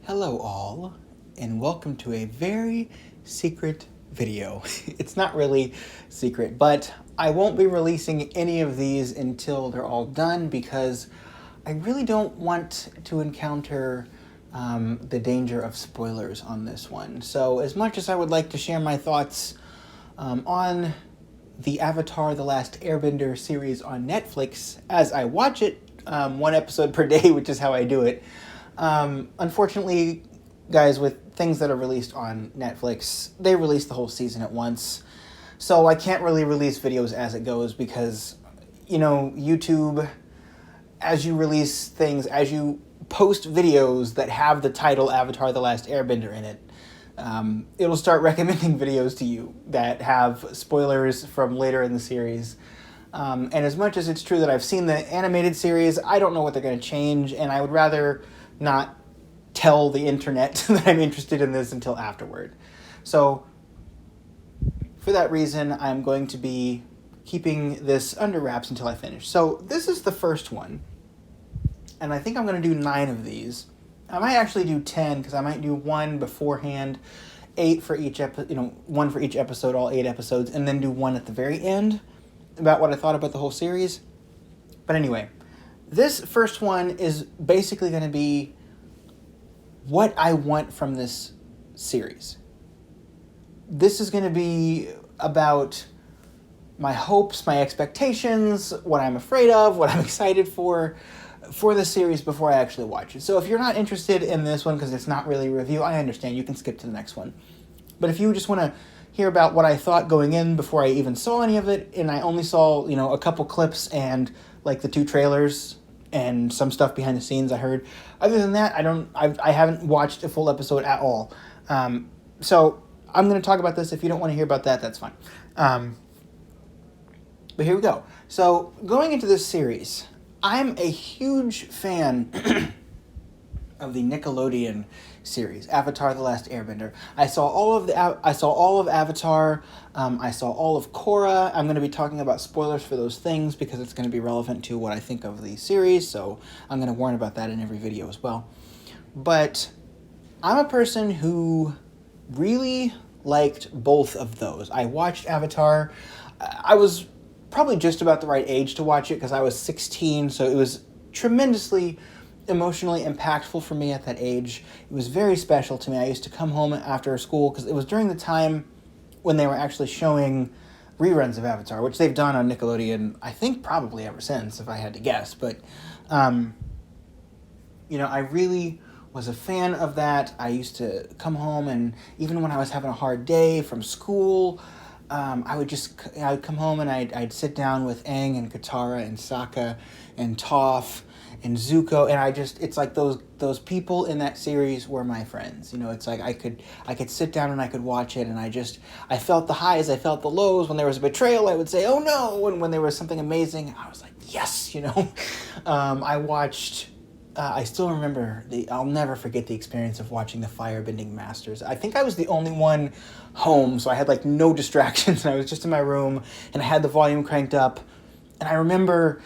Hello all, and welcome to a very secret video. It's not really secret, but I won't be releasing any of these until they're all done because I really don't want to encounter the danger of spoilers on this one. So as much as I would like to share my thoughts on the Avatar: The Last Airbender series on Netflix as I watch it, one episode per day, which is how I do it. Unfortunately, guys, with things that are released on Netflix, they release the whole season at once. So I can't really release videos as it goes because, YouTube, as you release things, as you post videos that have the title Avatar: The Last Airbender in it, it'll start recommending videos to you that have spoilers from later in the series. And as much as it's true that I've seen the animated series, I don't know what they're going to change, and I would rather not tell the internet that I'm interested in this until afterward. So, for that reason, I'm going to be keeping this under wraps until I finish. So, this is the first one, and I think I'm going to do 9 of these. I might actually do 10, because I might do one beforehand, 8 for each one for each episode, all 8 episodes, and then do one at the very end about what I thought about the whole series. But anyway, this first one is basically going to be what I want from this series. This is going to be about my hopes, my expectations, what I'm afraid of, what I'm excited for the series before I actually watch it. So if you're not interested in this one because it's not really a review, I understand. You can skip to the next one. But if you just want to hear about what I thought going in before I even saw any of it, and I only saw, a couple clips and like the 2 trailers and some stuff behind the scenes I heard. Other than that, I haven't watched a full episode at all. So I'm going to talk about this. If you don't want to hear about that, that's fine. But here we go. So going into this series, I'm a huge fan of the Nickelodeon series, Avatar: The Last Airbender. I saw all of Avatar. I saw all of Korra. I'm going to be talking about spoilers for those things because it's going to be relevant to what I think of the series, so I'm going to warn about that in every video as well. But I'm a person who really liked both of those. I watched Avatar. I was probably just about the right age to watch it because I was 16, so it was tremendously emotionally impactful for me at that age. It was very special to me. I used to come home after school because it was during the time when they were actually showing reruns of Avatar, which they've done on Nickelodeon, I think probably ever since, if I had to guess. But, I really was a fan of that. I used to come home, and even when I was having a hard day from school, I would come home and I'd sit down with Aang and Katara and Sokka and Toph and Zuko, and it's like those people in that series were my friends. It's like I could sit down and I could watch it, and I felt the highs, I felt the lows. When there was a betrayal, I would say, oh no, and when there was something amazing, I was like, yes, I watched, I still remember, I'll never forget the experience of watching the Firebending Masters. I think I was the only one home, so I had no distractions, and I was just in my room, and I had the volume cranked up, and I remember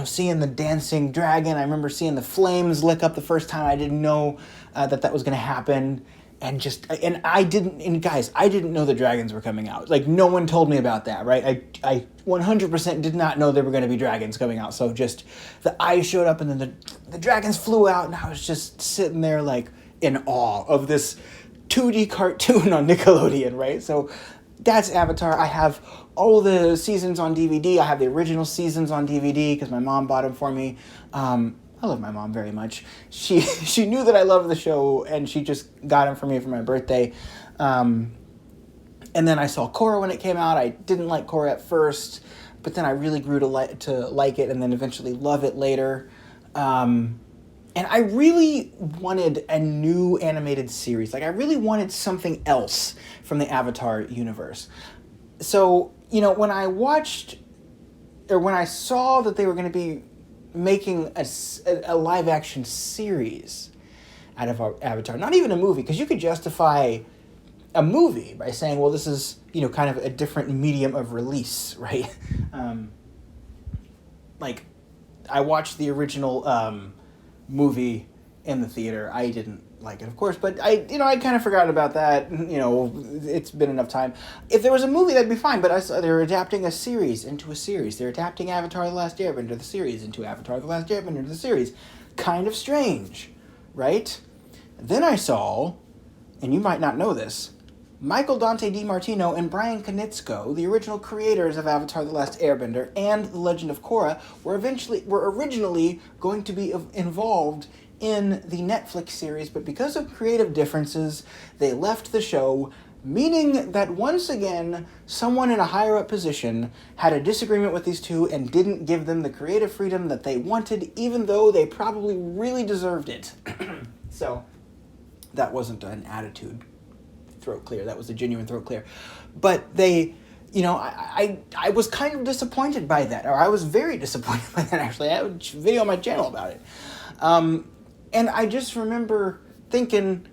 seeing the dancing dragon. I remember seeing the flames lick up the first time. I didn't know that was going to happen. And I didn't know the dragons were coming out. No one told me about that, right? I 100% did not know there were going to be dragons coming out. So just the eyes showed up, and then the dragons flew out, and I was just sitting there in awe of this 2D cartoon on Nickelodeon, right? So that's Avatar. I have all the seasons on DVD. I have the original seasons on DVD because my mom bought them for me. I love my mom very much. She knew that I loved the show, and she just got them for me for my birthday. And then I saw Korra when it came out. I didn't like Korra at first, but then I really grew to like it, and then eventually love it later. And I really wanted a new animated series. I really wanted something else from the Avatar universe. So, when I saw that they were going to be making a live-action series out of Avatar, not even a movie, because you could justify a movie by saying, well, this is, kind of a different medium of release, right? I watched the original movie in the theater. I didn't like it, of course, but I kind of forgot about that. It's been enough time. If there was a movie, that'd be fine, but I saw they were adapting a series into a series. They're adapting Avatar: The Last Airbender, the series, into Avatar: The Last Airbender, the series. Kind of strange, right? Then I saw, and you might not know this, Michael Dante DiMartino and Brian Konietzko, the original creators of Avatar: The Last Airbender and The Legend of Korra, were originally going to be involved in the Netflix series, but because of creative differences, they left the show, meaning that once again, someone in a higher up position had a disagreement with these two and didn't give them the creative freedom that they wanted, even though they probably really deserved it. So, that wasn't an attitude throat clear. That was a genuine throat clear. But they, I was kind of disappointed by that, or I was very disappointed by that, actually. I have a video on my channel about it. And I just remember thinking,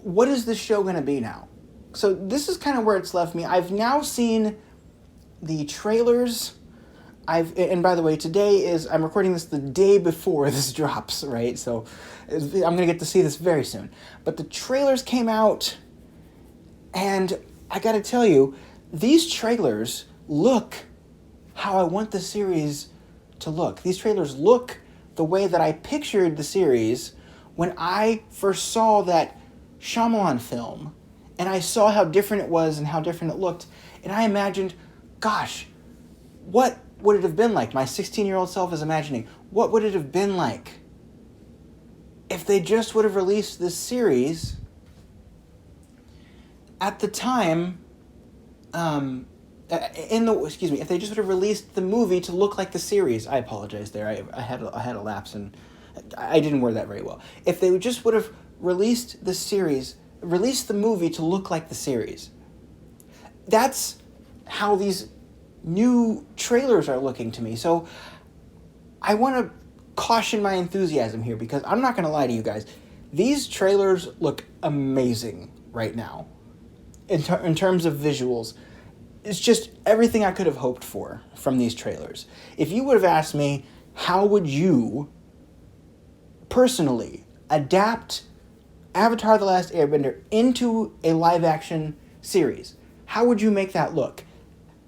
what is this show going to be now? So this is kind of where it's left me. I've now seen the trailers. And by the way, I'm recording this the day before this drops, right? So I'm going to get to see this very soon. But the trailers came out, and I got to tell you, these trailers look how I want the series to look. These trailers look the way that I pictured the series when I first saw that Shyamalan film, and I saw how different it was and how different it looked, and I imagined, gosh, what would it have been like? My 16-year-old self is imagining, what would it have been like if they just would have released this series at the time, if they just would have released the movie to look like the series. I apologize there. I had a lapse, and I didn't word that very well. If they just would have released the movie to look like the series. That's how these new trailers are looking to me. So I want to caution my enthusiasm here, because I'm not going to lie to you guys. These trailers look amazing right now in terms of visuals. It's just everything I could have hoped for from these trailers. If you would have asked me, how would you personally adapt Avatar: The Last Airbender into a live-action series, how would you make that look?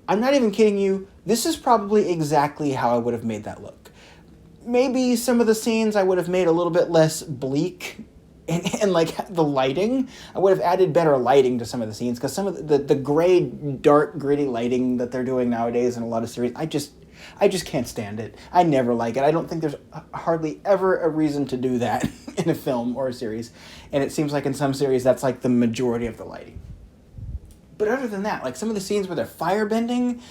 I'm not even kidding you. This is probably exactly how I would have made that look. Maybe some of the scenes I would have made a little bit less bleak, and like the lighting, I would have added better lighting to some of the scenes, because some of the gray, dark, gritty lighting that they're doing nowadays in a lot of series, I just can't stand it. I never like it. I don't think there's hardly ever a reason to do that in a film or a series, and it seems like in some series that's like the majority of the lighting. But other than that, like some of the scenes where they're firebending,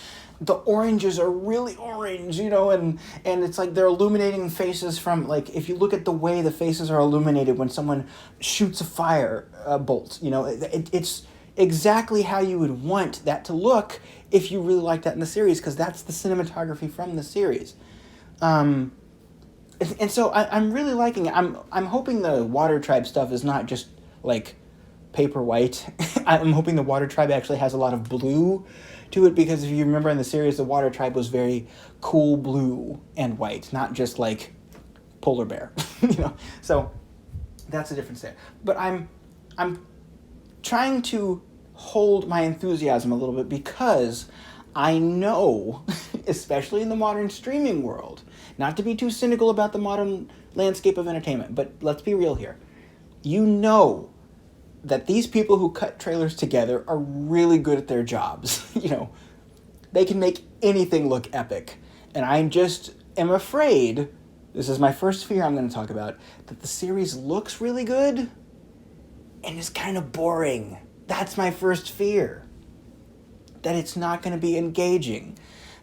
the oranges are really orange, and it's like they're illuminating faces from, like, if you look at the way the faces are illuminated when someone shoots a fire bolt, it's exactly how you would want that to look if you really like that in the series, because that's the cinematography from the series. And so I'm really liking it. I'm hoping the Water Tribe stuff is not just like paper white. I'm hoping the Water Tribe actually has a lot of blue to it, because if you remember in the series, the Water Tribe was very cool blue and white, not just like polar bear. So that's the difference there. But I'm trying to hold my enthusiasm a little bit, because I know, especially in the modern streaming world, not to be too cynical about the modern landscape of entertainment, but let's be real here. That these people who cut trailers together are really good at their jobs. They can make anything look epic. And I just am afraid, this is my first fear I'm going to talk about, that the series looks really good and is kind of boring. That's my first fear. That it's not going to be engaging.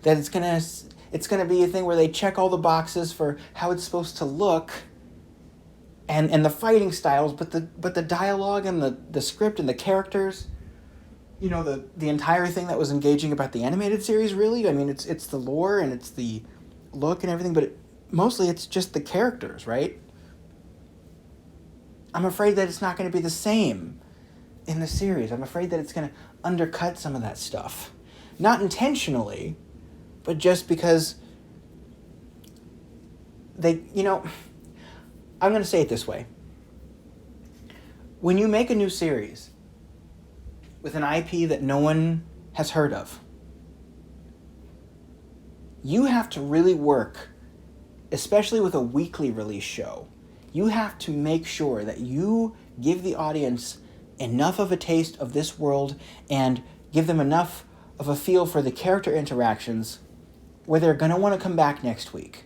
That it's going to be a thing where they check all the boxes for how it's supposed to look, and the fighting styles, but the dialogue and the script and the characters, the entire thing that was engaging about the animated series, really, I mean, it's the lore and it's the look and everything, but mostly it's just the characters, right? I'm afraid that it's not going to be the same in the series. I'm afraid that it's going to undercut some of that stuff. Not intentionally, but just because they, I'm going to say it this way. When you make a new series with an IP that no one has heard of, you have to really work, especially with a weekly release show. You have to make sure that you give the audience enough of a taste of this world and give them enough of a feel for the character interactions where they're going to want to come back next week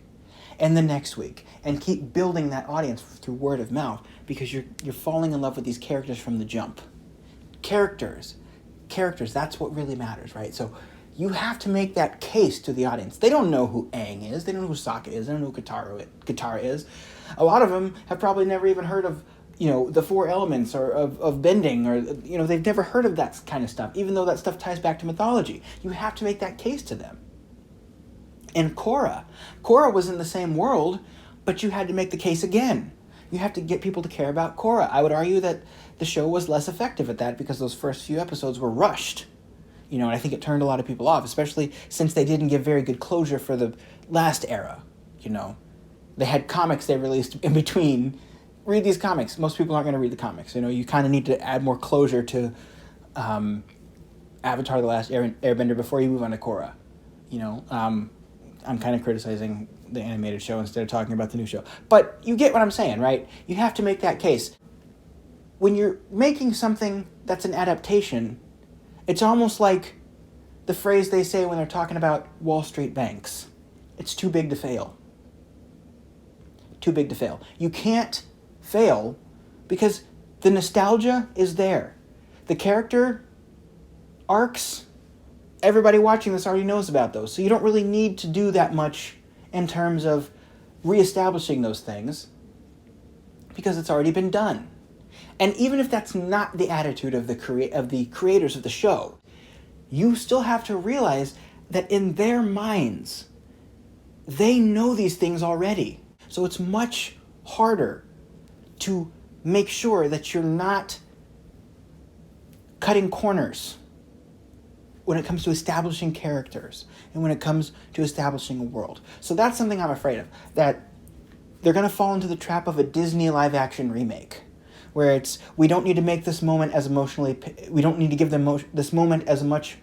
and the next week and keep building that audience through word of mouth, because you're falling in love with these characters from the jump. Characters, that's what really matters, right? So you have to make that case to the audience. They don't know who Aang is. They don't know who Sokka is. They don't know who Katara is. A lot of them have probably never even heard of, the four elements or of bending, or, they've never heard of that kind of stuff, even though that stuff ties back to mythology. You have to make that case to them. And Korra was in the same world, but you had to make the case again. You have to get people to care about Korra. I would argue that the show was less effective at that because those first few episodes were rushed. And I think it turned a lot of people off, especially since they didn't give very good closure for the last era. They had comics they released in between. Read these comics. Most people aren't going to read the comics. You kind of need to add more closure to Avatar: The Last Airbender before you move on to Korra. I'm kind of criticizing the animated show instead of talking about the new show. But you get what I'm saying, right? You have to make that case. When you're making something that's an adaptation, it's almost like the phrase they say when they're talking about Wall Street banks. It's too big to fail. Too big to fail. You can't fail because the nostalgia is there. The character arcs, everybody watching this already knows about those. So you don't really need to do that much in terms of reestablishing those things because it's already been done. And even if that's not the attitude of the creators of the show, you still have to realize that in their minds, they know these things already. So it's much harder to make sure that you're not cutting corners when it comes to establishing characters and when it comes to establishing a world. So that's something I'm afraid of, that they're going to fall into the trap of a Disney live-action remake, where we don't need to make this moment we don't need to give them this moment as much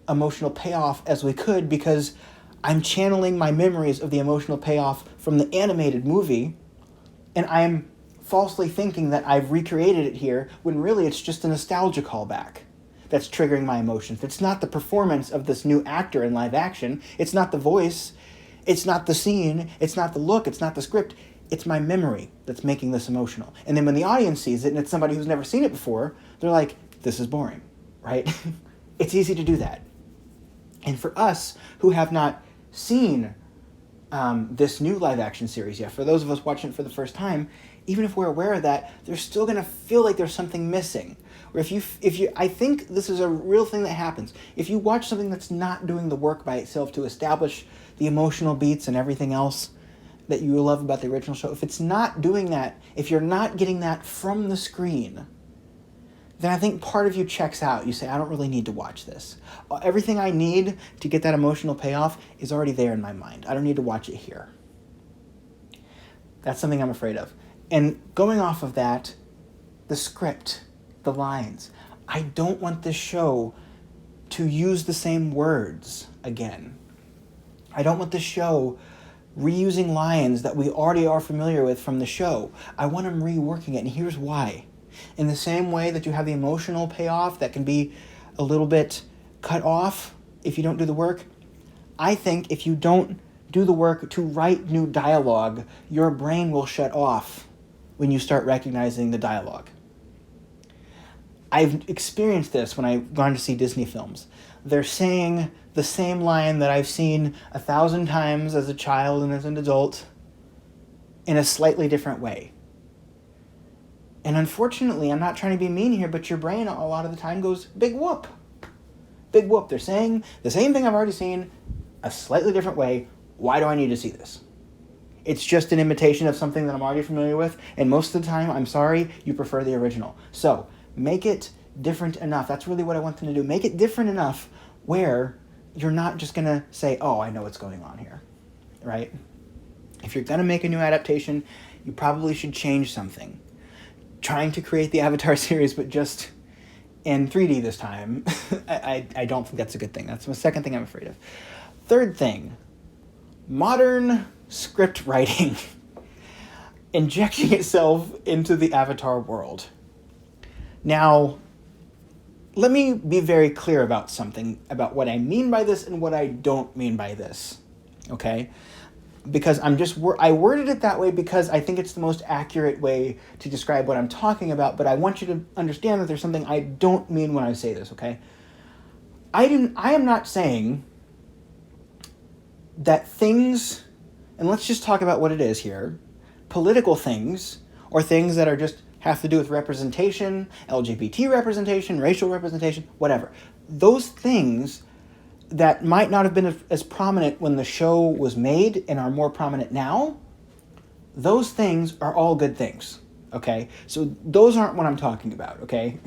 emotional payoff as we could, because I'm channeling my memories of the emotional payoff from the animated movie, and I'm falsely thinking that I've recreated it here, when really it's just a nostalgia callback that's triggering my emotions. It's not the performance of this new actor in live action. It's not the voice. It's not the scene. It's not the look. It's not the script. It's my memory that's making this emotional. And then when the audience sees it and it's somebody who's never seen it before, they're like, this is boring, right? It's easy to do that. And for us who have not seen this new live action series yet, for those of us watching it for the first time, even if we're aware of that, they're still going to feel like there's something missing. Or if you, I think this is a real thing that happens. If you watch something that's not doing the work by itself to establish the emotional beats and everything else that you love about the original show, if it's not doing that, if you're not getting that from the screen, then I think part of you checks out. You say, I don't really need to watch this. Everything I need to get that emotional payoff is already there in my mind. I don't need to watch it here. That's something I'm afraid of. And going off of that, the script, the lines. I don't want this show to use the same words again. I don't want this show reusing lines that we already are familiar with from the show. I want them reworking it, and here's why. In the same way that you have the emotional payoff that can be a little bit cut off if you don't do the work, I think if you don't do the work to write new dialogue, your brain will shut off when you start recognizing the dialogue. I've experienced this when I've gone to see Disney films. They're saying the same line that I've seen 1,000 times as a child and as an adult in a slightly different way. And unfortunately, I'm not trying to be mean here, but your brain a lot of the time goes, big whoop. Big whoop. They're saying the same thing I've already seen a slightly different way. Why do I need to see this? It's just an imitation of something that I'm already familiar with, and most of the time, I'm sorry, you prefer the original. So, make it different enough. That's really what I want them to do. Make it different enough where you're not just going to say, oh, I know what's going on here, right? If you're going to make a new adaptation, you probably should change something. trying to create the Avatar series, but just in 3D this time. I don't think that's a good thing. That's the second thing I'm afraid of. Third thing, modern script writing injecting itself into the Avatar world. Now, let me be very clear about something, about what I mean by this and what I don't mean by this, okay? Because I worded it that way because I think it's the most accurate way to describe what I'm talking about, but I want you to understand that there's something I don't mean when I say this, okay? I am not saying that things, and let's just talk about what it is here, political things, or things that are just have to do with representation, LGBT representation, racial representation, whatever. Those things that might not have been as prominent when the show was made and are more prominent now, those things are all good things, okay? So those aren't what I'm talking about, okay?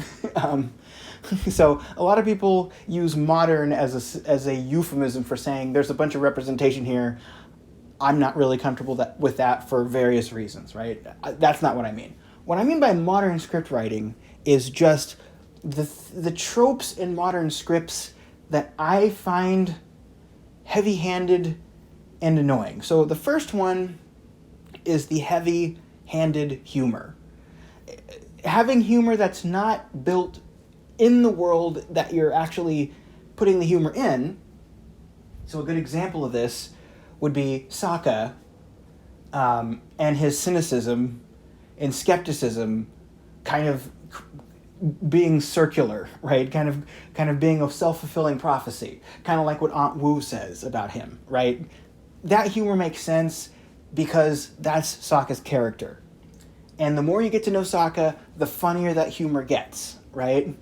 So a lot of people use modern as a euphemism for saying there's a bunch of representation here. I'm not really comfortable with that for various reasons, right? That's not what I mean. What I mean by modern script writing is just the tropes in modern scripts that I find heavy-handed and annoying. So the first one is the heavy-handed humor. Having humor that's not built in the world that you're actually putting the humor in. So a good example of this would be Sokka and his cynicism and skepticism kind of being circular, right? Kind of being a self-fulfilling prophecy. Kind of like what Aunt Wu says about him, right? That humor makes sense because that's Sokka's character. And the more you get to know Sokka, the funnier that humor gets, right?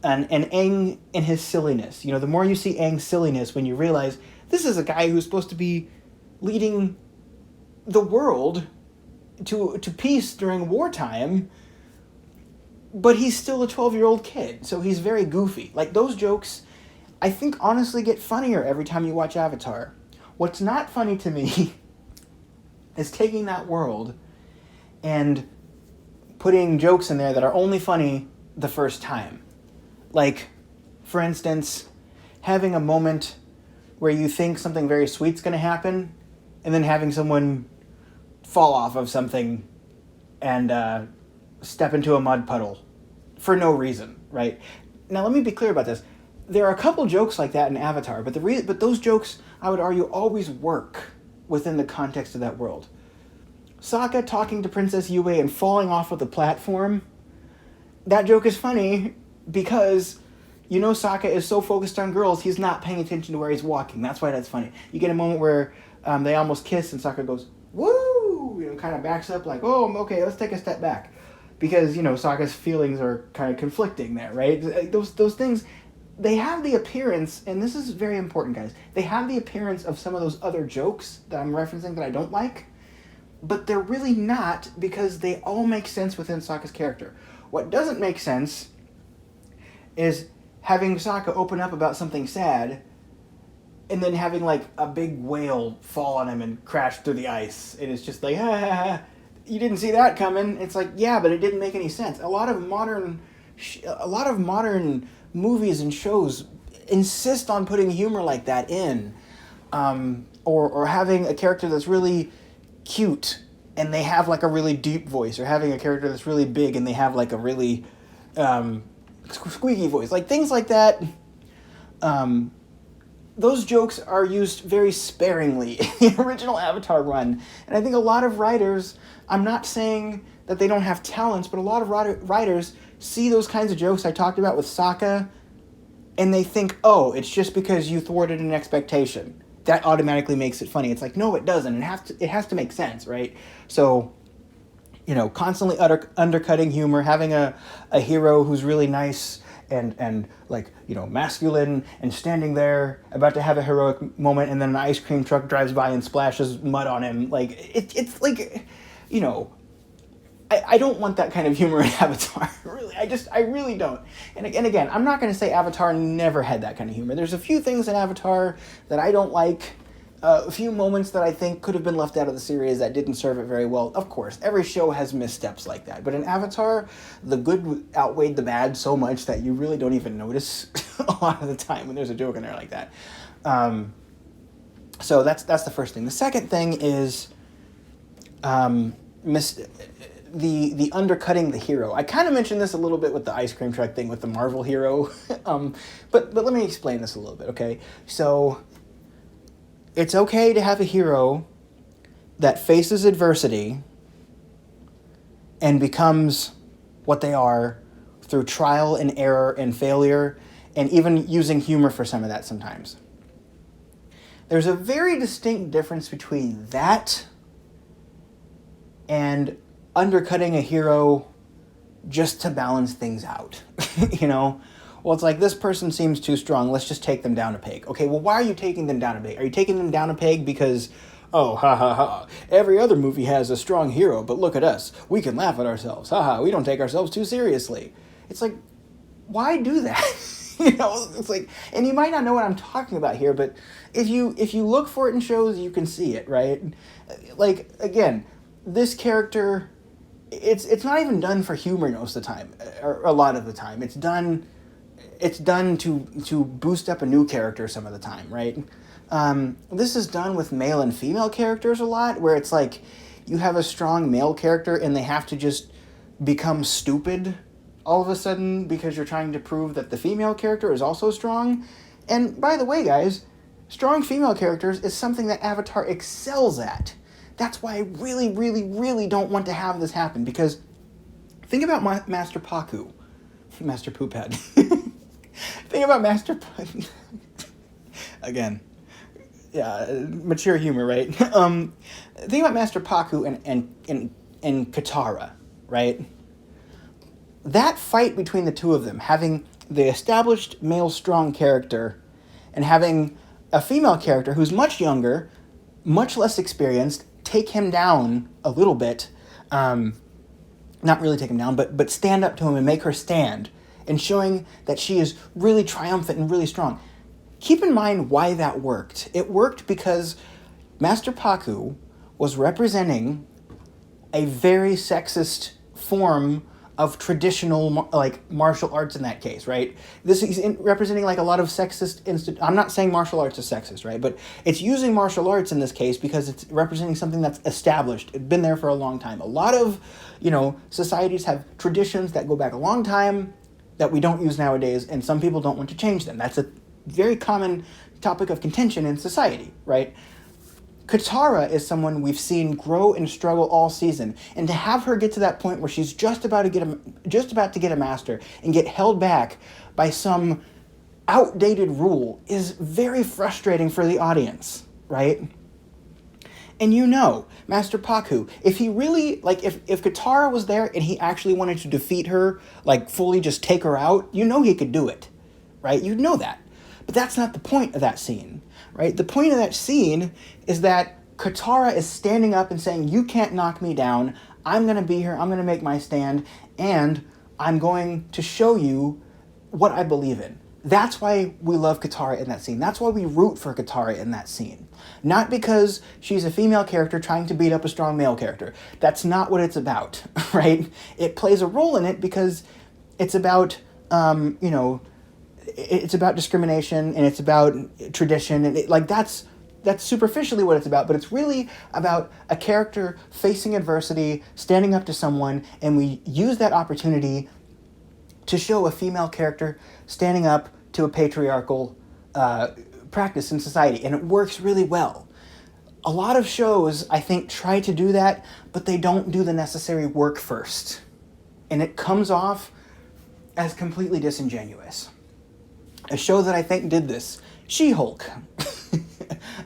And Aang and his silliness. You know, the more you see Aang's silliness when you realize this is a guy who's supposed to be leading the world to peace during wartime, but he's still a 12-year-old kid, so he's very goofy. Like, those jokes, I think, honestly get funnier every time you watch Avatar. What's not funny to me is taking that world and putting jokes in there that are only funny the first time. Like, for instance, having a moment where you think something very sweet's going to happen, and then having someone fall off of something and step into a mud puddle for no reason, right? Now, let me be clear about this. There are a couple jokes like that in Avatar, but those jokes, I would argue, always work within the context of that world. Sokka talking to Princess Yue and falling off of the platform, that joke is funny because, you know, Sokka is so focused on girls, he's not paying attention to where he's walking. That's why that's funny. You get a moment where they almost kiss and Sokka goes, woo! You know, kind of backs up like, oh, okay, let's take a step back. Because, you know, Sokka's feelings are kind of conflicting there, right? Those things, they have the appearance, and this is very important, guys, they have the appearance of some of those other jokes that I'm referencing that I don't like, but they're really not because they all make sense within Sokka's character. What doesn't make sense is having Sokka open up about something sad and then having, like, a big whale fall on him and crash through the ice. And it's just like, you didn't see that coming. It's like, yeah, but it didn't make any sense. A lot of modern movies and shows insist on putting humor like that in. Or having a character that's really cute and they have, like, a really deep voice. Or having a character that's really big and they have, like, a really squeaky voice. Like, things like that. Those jokes are used very sparingly in the original Avatar run. And I think a lot of writers, I'm not saying that they don't have talents, but a lot of writers see those kinds of jokes I talked about with Sokka, and they think, oh, it's just because you thwarted an expectation. That automatically makes it funny. It's like, no, it doesn't. It has to make sense, right? So, you know, constantly undercutting humor, having a hero who's really nice and like, you know, masculine and standing there about to have a heroic moment, and then an ice cream truck drives by and splashes mud on him. Like, it's like, you know, I don't want that kind of humor in Avatar. Really, I really don't. And again, I'm not going to say Avatar never had that kind of humor. There's a few things in Avatar that I don't like, A few moments that I think could have been left out of the series that didn't serve it very well. Of course, every show has missteps like that. But in Avatar, the good outweighed the bad so much that you really don't even notice a lot of the time when there's a joke in there like that. So that's the first thing. The second thing is the undercutting the hero. I kind of mentioned this a little bit with the ice cream truck thing with the Marvel hero. But let me explain this a little bit, okay? So it's okay to have a hero that faces adversity and becomes what they are through trial and error and failure, and even using humor for some of that sometimes. There's a very distinct difference between that and undercutting a hero just to balance things out. You know? Well, it's like, this person seems too strong, let's just take them down a peg. Okay, well, why are you taking them down a peg? Are you taking them down a peg because, oh, ha ha ha, every other movie has a strong hero, but look at us, we can laugh at ourselves, ha ha, we don't take ourselves too seriously. It's like, why do that? You know, it's like, and you might not know what I'm talking about here, but if you look for it in shows, you can see it, right? Like, again, this character, it's not even done for humor most of the time, or a lot of the time. It's done to boost up a new character some of the time, right? This is done with male and female characters a lot, where it's like you have a strong male character and they have to just become stupid all of a sudden because you're trying to prove that the female character is also strong. And by the way, guys, strong female characters is something that Avatar excels at. That's why I really, really, really don't want to have this happen, because think about Master Paku. Master Poophead. Think about Master again. Yeah, mature humor, right? Think about Master Paku and Katara, right? That fight between the two of them, having the established male strong character and having a female character who's much younger, much less experienced, take him down a little bit, not really take him down, but stand up to him and make her stand, and showing that she is really triumphant and really strong. Keep in mind why that worked. It worked because Master Paku was representing a very sexist form of traditional, like, martial arts in that case, right? This is representing, like, a lot of sexist I'm not saying martial arts is sexist, right? But it's using martial arts in this case because it's representing something that's established. It's been there for a long time. A lot of, societies have traditions that go back a long time that we don't use nowadays, and some people don't want to change them. That's a very common topic of contention in society, right? Katara is someone we've seen grow and struggle all season, and to have her get to that point where she's just about to get a master and get held back by some outdated rule is very frustrating for the audience, right? And Master Paku, if he really, if Katara was there and he actually wanted to defeat her, fully just take her out, he could do it, right? You'd know that. But that's not the point of that scene, right? The point of that scene is that Katara is standing up and saying, you can't knock me down, I'm going to be here, I'm going to make my stand, and I'm going to show you what I believe in. That's why we love Katara in that scene. That's why we root for Katara in that scene. Not because she's a female character trying to beat up a strong male character. That's not what it's about, right? It plays a role in it because it's about, it's about discrimination and it's about tradition, and that's superficially what it's about, but it's really about a character facing adversity, standing up to someone, and we use that opportunity to show a female character standing up to a patriarchal practice in society, and it works really well. A lot of shows, I think, try to do that, but they don't do the necessary work first, and it comes off as completely disingenuous. A show that I think did this, She-Hulk.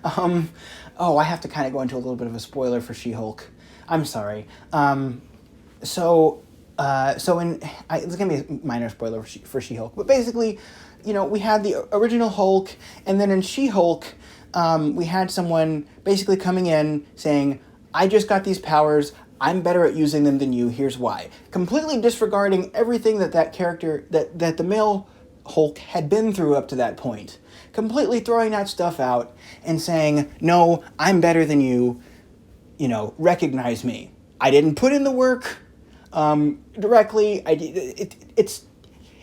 I have to kind of go into a little bit of a spoiler for She-Hulk. I'm sorry. It's going to be a minor spoiler for She-Hulk, but basically, we had the original Hulk, and then in She-Hulk, we had someone basically coming in saying, I just got these powers, I'm better at using them than you, here's why. Completely disregarding everything that character, that the male Hulk had been through up to that point. Completely throwing that stuff out and saying, no, I'm better than you, recognize me. I didn't put in the work directly.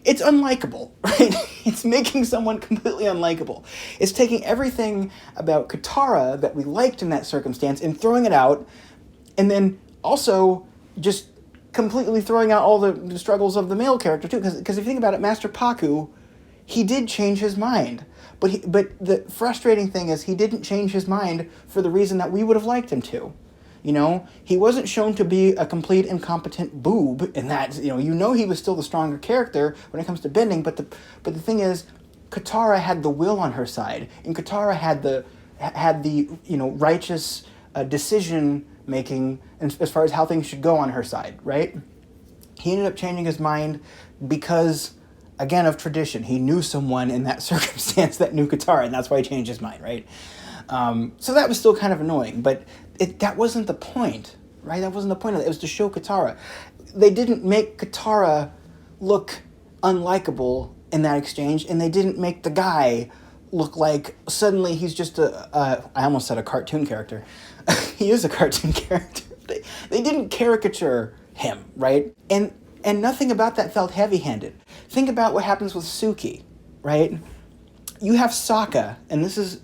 It's unlikable, right? It's making someone completely unlikable. It's taking everything about Katara that we liked in that circumstance and throwing it out, and then also just completely throwing out all the struggles of the male character too. Because if you think about it, Master Paku, he did change his mind. But the frustrating thing is he didn't change his mind for the reason that we would have liked him to. He wasn't shown to be a complete incompetent boob in that, he was still the stronger character when it comes to bending, but the thing is, Katara had the will on her side, and Katara had the righteous decision making as far as how things should go on her side, right? He ended up changing his mind because, again, of tradition. He knew someone in that circumstance that knew Katara, and that's why he changed his mind, right? So that was still kind of annoying, but that wasn't the point, right? That wasn't the point of it. It was to show Katara. They didn't make Katara look unlikable in that exchange, and they didn't make the guy look like suddenly he's just I almost said a cartoon character. He is a cartoon character. They didn't caricature him, right? And nothing about that felt heavy-handed. Think about what happens with Suki, right? You have Sokka, and this is...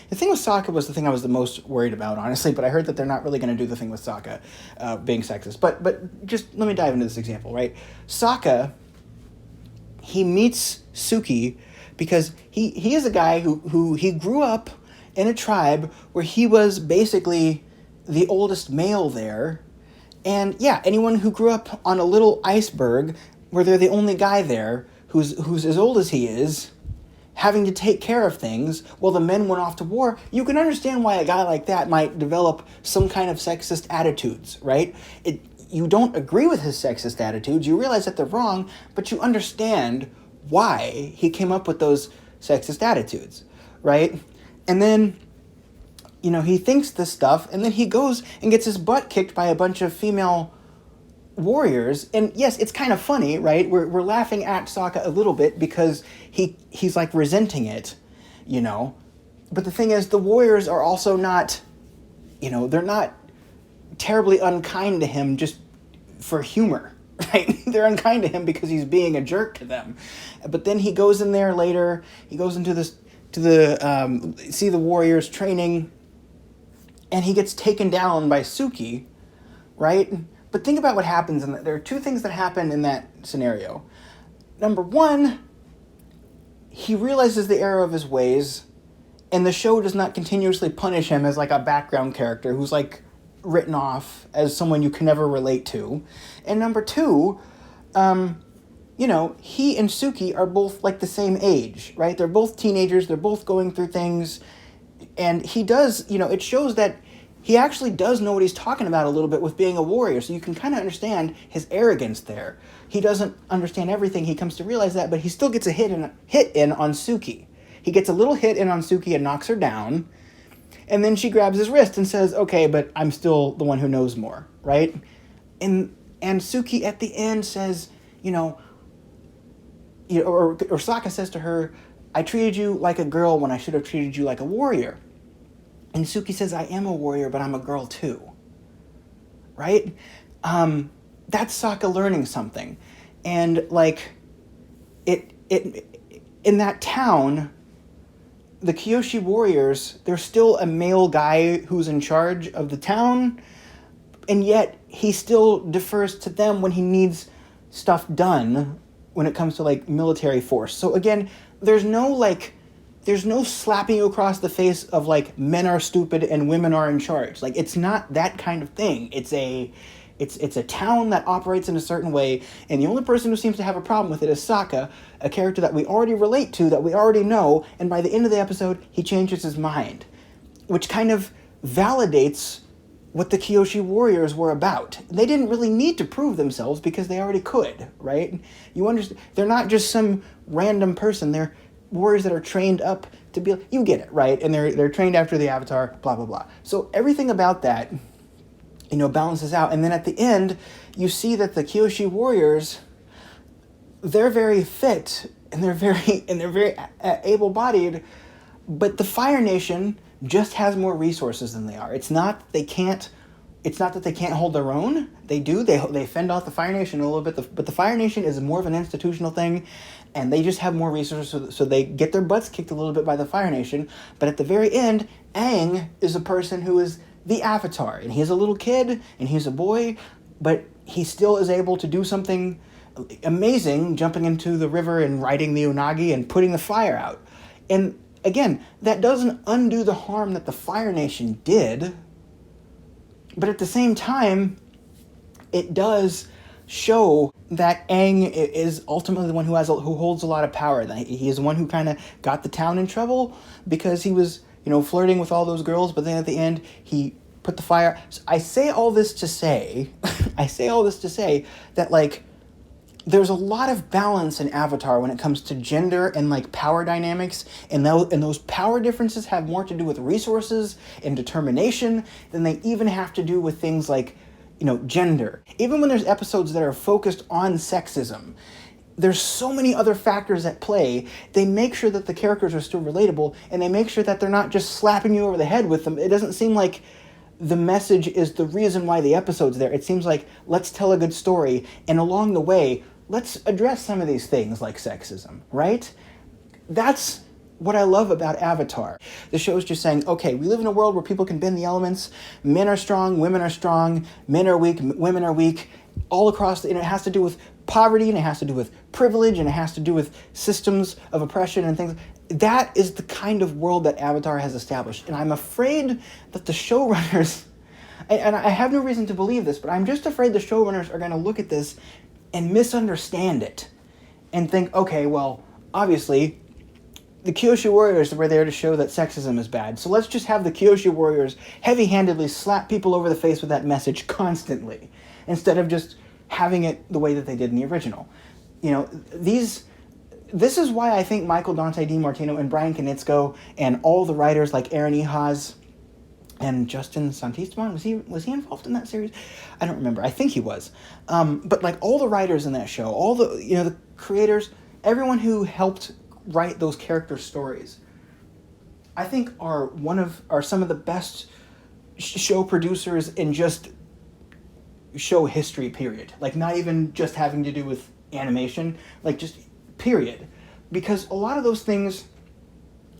The thing with Sokka was the thing I was the most worried about, honestly, but I heard that they're not really going to do the thing with Sokka being sexist. But just let me dive into this example, right? Sokka, he meets Suki because he is a guy who he grew up in a tribe where he was basically the oldest male there. And yeah, anyone who grew up on a little iceberg where they're the only guy there who's as old as he is, having to take care of things while the men went off to war, you can understand why a guy like that might develop some kind of sexist attitudes, right? You don't agree with his sexist attitudes, you realize that they're wrong, but you understand why he came up with those sexist attitudes, right? And then, he thinks this stuff, and then he goes and gets his butt kicked by a bunch of female warriors, and yes, it's kind of funny, right? We're laughing at Sokka a little bit because he's like resenting it, But the thing is, the warriors are also not, they're not terribly unkind to him just for humor, right? They're unkind to him because he's being a jerk to them. But then he goes in there later. He goes into see the warriors training, and he gets taken down by Suki, right? But think about what happens, and there are two things that happen in that scenario. Number one, he realizes the error of his ways, and the show does not continuously punish him as like a background character who's like written off as someone you can never relate to. And number two, he and Suki are both like the same age, right? They're both teenagers, they're both going through things, and he does, it shows that he actually does know what he's talking about a little bit with being a warrior, so you can kind of understand his arrogance there. He doesn't understand everything, he comes to realize that, but he still gets a hit in on Suki. He gets a little hit in on Suki and knocks her down, and then she grabs his wrist and says, okay, but I'm still the one who knows more, right? And Suki at the end says, or Sokka says to her, I treated you like a girl when I should have treated you like a warrior. And Suki says, I am a warrior, but I'm a girl too. Right? That's Sokka learning something. And in that town, the Kyoshi warriors, there's still a male guy who's in charge of the town, and yet he still defers to them when he needs stuff done when it comes to military force. So again, there's no slapping you across the face of men are stupid and women are in charge. It's not that kind of thing. It's a town that operates in a certain way, and the only person who seems to have a problem with it is Sokka, a character that we already relate to, that we already know, and by the end of the episode, he changes his mind, which kind of validates what the Kyoshi warriors were about. They didn't really need to prove themselves because they already could, right? You understand? They're not just some random person. They're warriors that are trained up to be, you get it, right? And they're trained after the Avatar, blah, blah, blah. So everything about that, balances out. And then at the end, you see that the Kyoshi warriors, they're very fit and they're very able-bodied, but the Fire Nation just has more resources than they are. It's not that they can't hold their own. They do. They fend off the Fire Nation a little bit, but the Fire Nation is more of an institutional thing, and they just have more resources, so they get their butts kicked a little bit by the Fire Nation. But at the very end, Aang is a person who is the Avatar, and he's a little kid, and he's a boy, but he still is able to do something amazing, jumping into the river and riding the Unagi and putting the fire out. And again, that doesn't undo the harm that the Fire Nation did, but at the same time, it does show that Aang is ultimately the one who holds a lot of power. He is the one who kind of got the town in trouble because he was, flirting with all those girls, but then at the end, he put the fire. So I say all this to say, that, like, there's a lot of balance in Avatar when it comes to gender and, like, power dynamics, and those power differences have more to do with resources and determination than they even have to do with things like, gender. Even when there's episodes that are focused on sexism, there's so many other factors at play. They make sure that the characters are still relatable, and they make sure that they're not just slapping you over the head with them. It doesn't seem like the message is the reason why the episode's there. It seems like, let's tell a good story, and along the way, let's address some of these things like sexism, right? That's what I love about Avatar. The show's just saying, okay, we live in a world where people can bend the elements. Men are strong, women are strong, men are weak, women are weak. All across, it has to do with poverty, and it has to do with privilege, and it has to do with systems of oppression and things. That is the kind of world that Avatar has established. And I'm afraid that the showrunners, and I have no reason to believe this, but I'm just afraid the showrunners are going to look at this and misunderstand it and think, okay, well, obviously, the Kyoshi Warriors were there to show that sexism is bad, so let's just have the Kyoshi Warriors heavy-handedly slap people over the face with that message constantly, instead of just having it the way that they did in the original. This is why I think Michael Dante DiMartino and Brian Konietzko and all the writers like Aaron Ehasz and Justin Santisteban, was he involved in that series? I don't remember. I think he was. But like all the writers in that show, all the creators, everyone who helped write those character stories, I think are some of the best show producers in just show history, period. Like, not even just having to do with animation, like, just period. Because a lot of those things,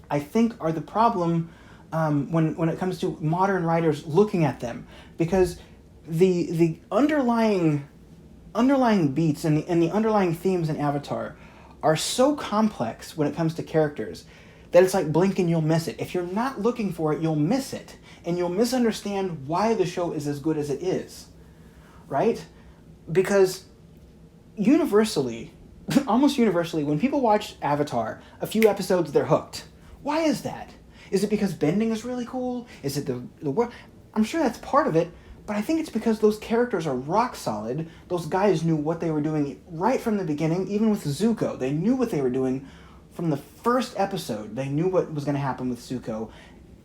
I think, are the problem when it comes to modern writers looking at them. Because the underlying beats and the underlying themes in Avatar are so complex when it comes to characters that it's like blink and you'll miss it. If you're not looking for it, you'll miss it. And you'll misunderstand why the show is as good as it is. Right? Because universally, almost universally, when people watch Avatar, a few episodes, they're hooked. Why is that? Is it because bending is really cool? Is it the world? I'm sure that's part of it, but I think it's because those characters are rock solid. Those guys knew what they were doing right from the beginning, even with Zuko. They knew what they were doing from the first episode. They knew what was going to happen with Zuko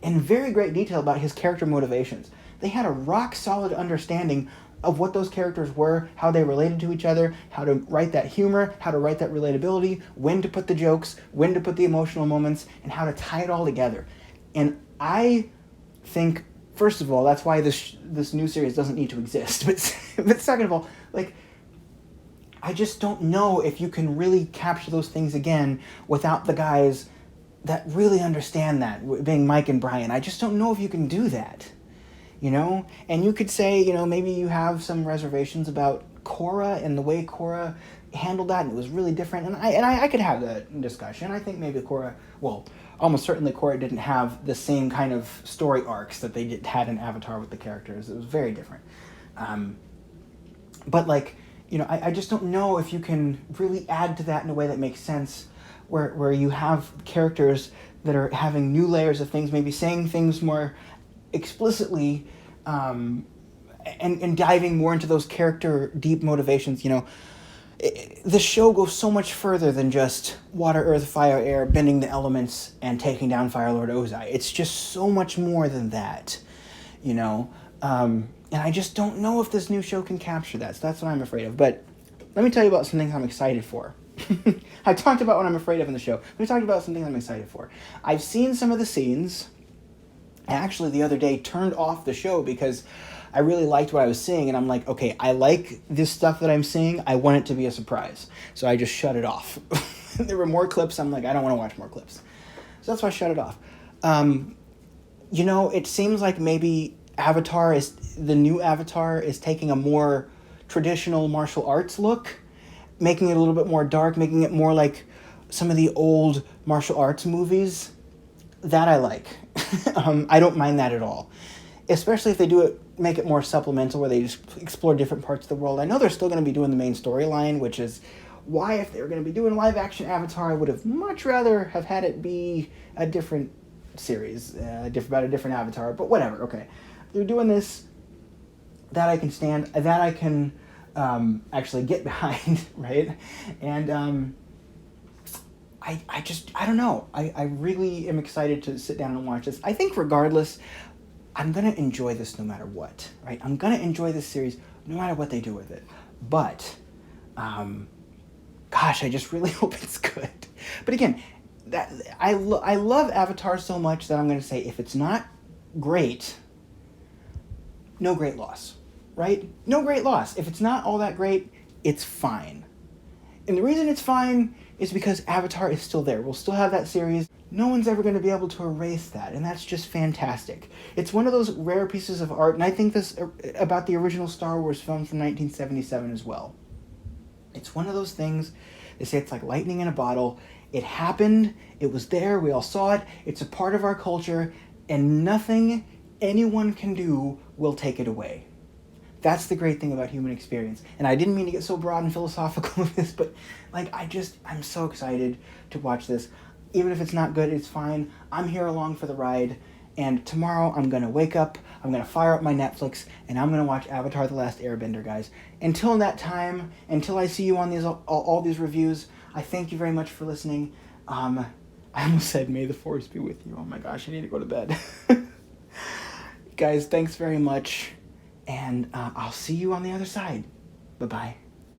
in very great detail about his character motivations. They had a rock solid understanding of what those characters were, how they related to each other, how to write that humor, how to write that relatability, when to put the jokes, when to put the emotional moments, and how to tie it all together. And I think, first of all, that's why this new series doesn't need to exist. But second of all, like, I just don't know if you can really capture those things again without the guys that really understand that, being Mike and Brian. I just don't know if you can do that. And you could say, maybe you have some reservations about Korra and the way Korra handled that, and it was really different. And I could have that discussion. I think maybe almost certainly Korra didn't have the same kind of story arcs that they had in Avatar with the characters. It was very different. But I just don't know if you can really add to that in a way that makes sense, where you have characters that are having new layers of things, maybe saying things more explicitly, and diving more into those character deep motivations. The show goes so much further than just water, earth, fire, air, bending the elements and taking down Fire Lord Ozai. It's just so much more than that, and I just don't know if this new show can capture that. So that's what I'm afraid of. But let me tell you about some things I'm excited for. I talked about what I'm afraid of in the show. We talked about some things I'm excited for. I've seen some of the scenes. I actually, the other day, turned off the show because I really liked what I was seeing, and I'm like, okay, I like this stuff that I'm seeing. I want it to be a surprise. So I just shut it off. There were more clips. I'm like, I don't want to watch more clips. So that's why I shut it off. You know, it seems like maybe the new Avatar is taking a more traditional martial arts look, making it a little bit more dark, making it more like some of the old martial arts movies. That I like. I don't mind that at all. Especially if they make it more supplemental, where they just explore different parts of the world. I know they're still going to be doing the main storyline, which is why, if they were going to be doing live action Avatar, I would have much rather have had it be a different series, about a different Avatar. But whatever, okay. They're doing this. That I can stand. That I can actually get behind, right? And I don't know. I really am excited to sit down and watch this. I think regardless, I'm going to enjoy this no matter what, right? I'm going to enjoy this series no matter what they do with it. But, gosh, I just really hope it's good. But again, I love Avatar so much that I'm going to say, if it's not great, no great loss, right? No great loss. If it's not all that great, it's fine. And the reason it's fine is because Avatar is still there. We'll still have that series. No one's ever going to be able to erase that, and that's just fantastic. It's one of those rare pieces of art, and I think this about the original Star Wars film from 1977 as well. It's one of those things, they say it's like lightning in a bottle. It happened, it was there, we all saw it, it's a part of our culture, and nothing anyone can do will take it away. That's the great thing about human experience. And I didn't mean to get so broad and philosophical with this, but like I'm so excited to watch this. Even if it's not good, it's fine. I'm here along for the ride. And tomorrow I'm going to wake up, I'm going to fire up my Netflix, and I'm going to watch Avatar: The Last Airbender, guys. Until that time, until I see you on all these reviews, I thank you very much for listening. I almost said, may the force be with you. Oh my gosh, I need to go to bed. Guys, thanks very much. And I'll see you on the other side. Bye-bye.